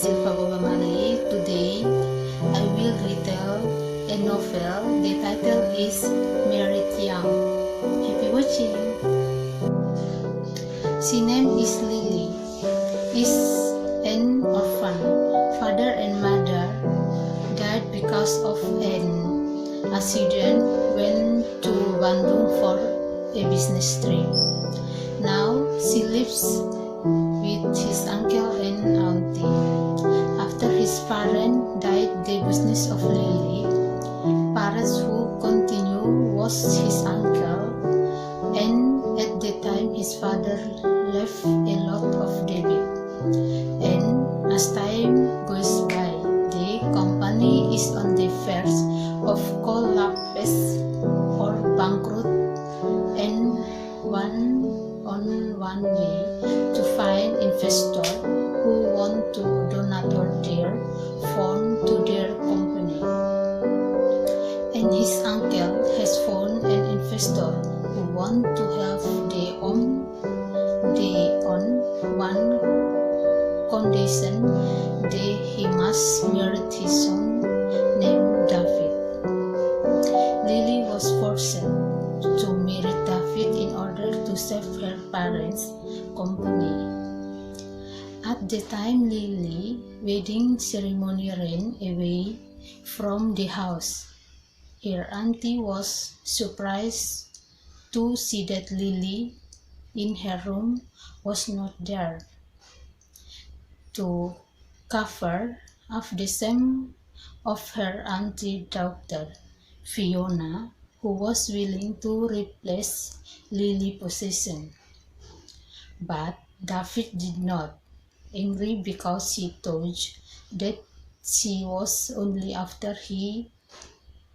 Silva Boba. Today I will retell a novel. The title is Married Young. Happy watching. She name is Lily. Is an orphan. Father and mother died because of an accident when to Bandung for a business trip. Now she lives with his uncle and auntie. After his parents died, the business of Lily, parents who continue was his uncle, and at the time his father left a lot of debt. And as time goes by, the company is on the verge of collapse or bankrupt, and one way to find investor who want to donate their fund to their company. And his uncle has found an investor who want to help they on one condition, that he must marry his son named David. Lily was forced to marry David in order to save her parents' company. At the time Lily's wedding ceremony ran away from the house, her auntie was surprised to see that Lily in her room was not there. To cover up the shame of her auntie daughter, Fiona, who was willing to replace Lily's position. But David did not, angry because she thought that she was only after he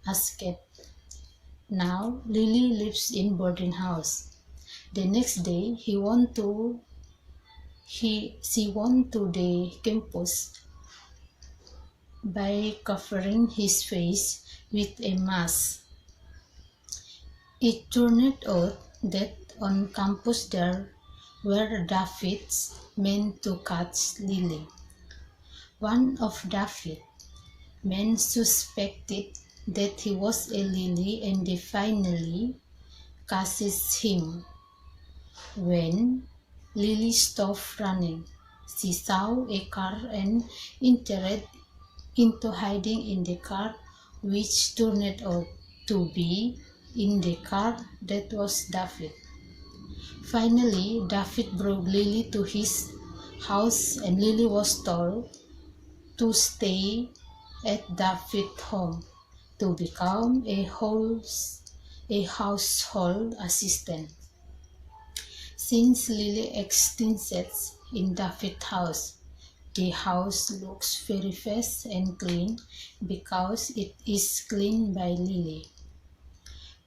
escaped. Now Lily lives in boarding house. The next day she went to the campus by covering his face with a mask. It turned out that on campus there were David's men to catch Lily. One of David's men suspected that he was a Lily, and they finally catches him. When Lily stopped running, she saw a car and entered into hiding in the car, which turned out to be in the car that was David. Finally, David brought Lily to his house, and Lily was told to stay at David's home to become a household assistant. Since Lily exists in David's house, the house looks very fresh and clean because it is cleaned by Lily.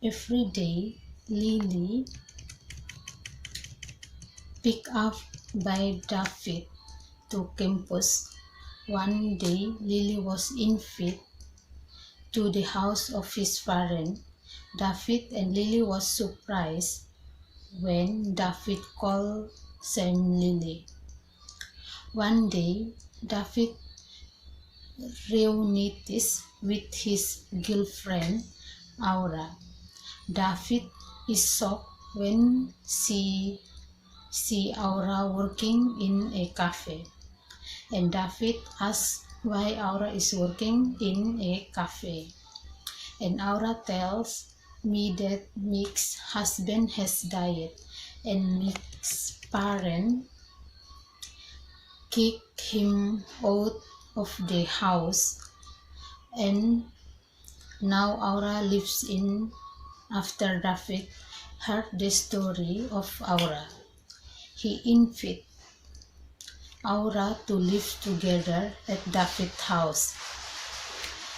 Every day, Lily picked up by David to campus. One day, Lily was invited to the house of his parents. David and Lily was surprised when David called Sam Lily. One day, David reunites with his girlfriend, Aura. David is shocked when see Aura working in a cafe, and David asks why Aura is working in a cafe. And Aura tells me that Mick's husband has died, and Mick's parents kicked him out of the house, and now Aura lives in. After David heard the story of Aura, he invited Aura to live together at David's house.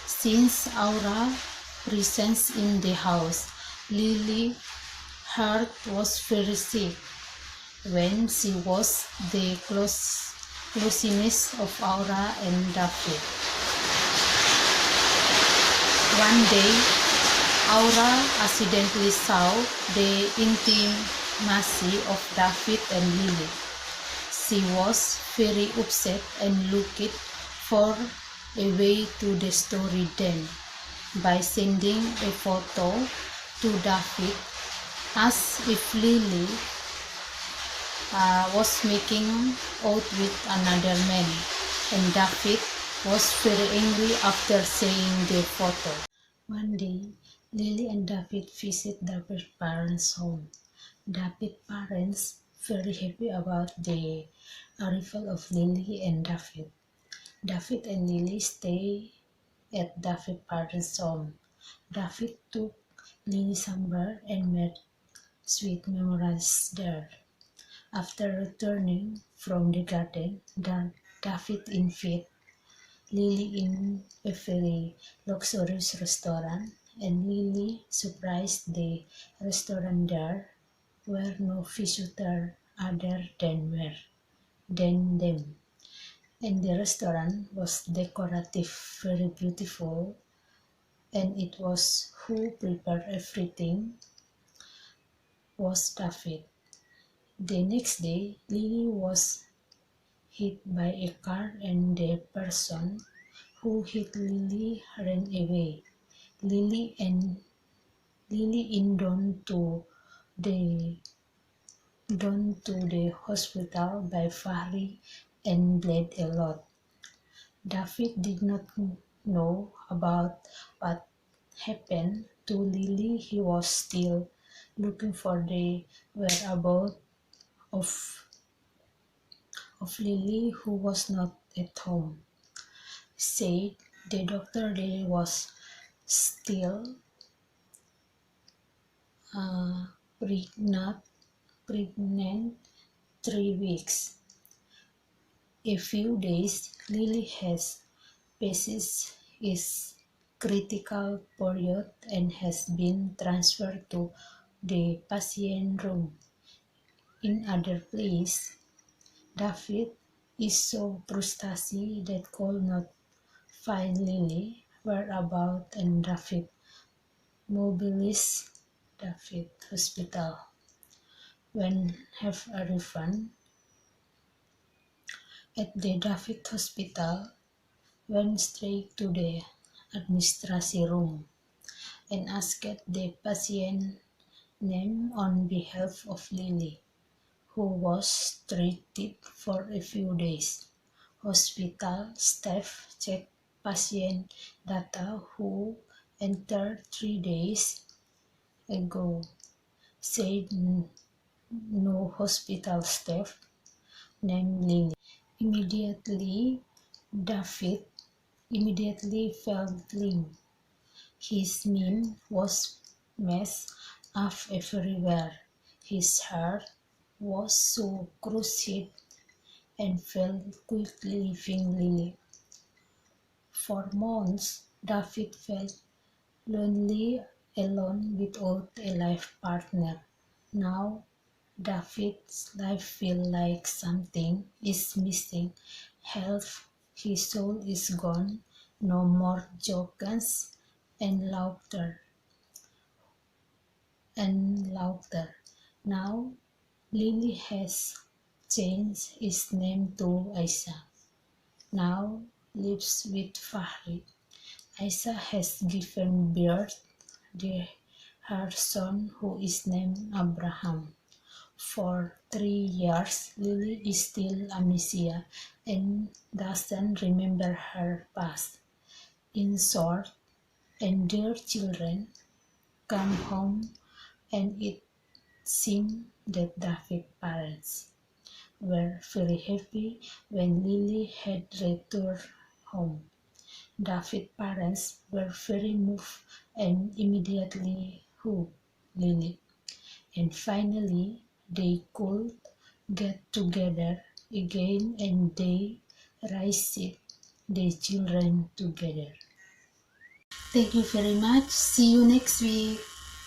Since Aura presence in the house, Lily's heart was very sick when she was the closeness of Aura and David. One day, Aura accidentally saw the intimacy of David and Lily. She was very upset and looked for a way to the story then by sending a photo to David as if Lily was making out with another man, and David was very angry after seeing the photo. One day, Lily and David visit their parents' home. David's parents very happy about the arrival of Lily and David. David and Lily stay at David's parents' home. David took Lily somewhere and made sweet memories there. After returning from the garden, David invited Lily in a very luxurious restaurant, and Lily surprised the restaurant there were no visitor other than them. And the restaurant was decorative, very beautiful, and it was who prepared everything was David. The next day, Lily was hit by a car and the person who hit Lily ran away. Lily and Lily in the hospital by Fahri and bled a lot. David did not know about what happened to Lily. He was still looking for the whereabouts of Lily, who was not at home. Said the doctor Lily was still pregnant 3 weeks. A few days, Lily has passes is critical period and has been transferred to the patient room. In other place, David is so frustrated that could not find Lily whereabouts, and David mobilized David Hospital. When have a refund at the David Hospital, went straight to the administration room and asked the patient name on behalf of Lily, who was treated for a few days. Hospital staff checked patient data who entered 3 days ago, said no hospital staff named Lily. Immediately, David felt limp. His mind was messed up everywhere. His heart was so crushed and felt quickly leaving Lily. For months, David felt lonely, alone without a life partner. Now, David's life feels like something is missing. Health, his soul is gone. No more jokes and laughter. Now, Lily has changed his name to Aisha. Now lives with Fahri. Aisha has given birth to her son, who is named Abraham. For 3 years, Lily is still amnesia and doesn't remember her past. In short, and their children come home, and it seemed that David's parents were very happy when Lily had returned home. David's parents were very moved and immediately hugged Lily, and finally they could get together again and they raised the children together. Thank you very much. See you next week.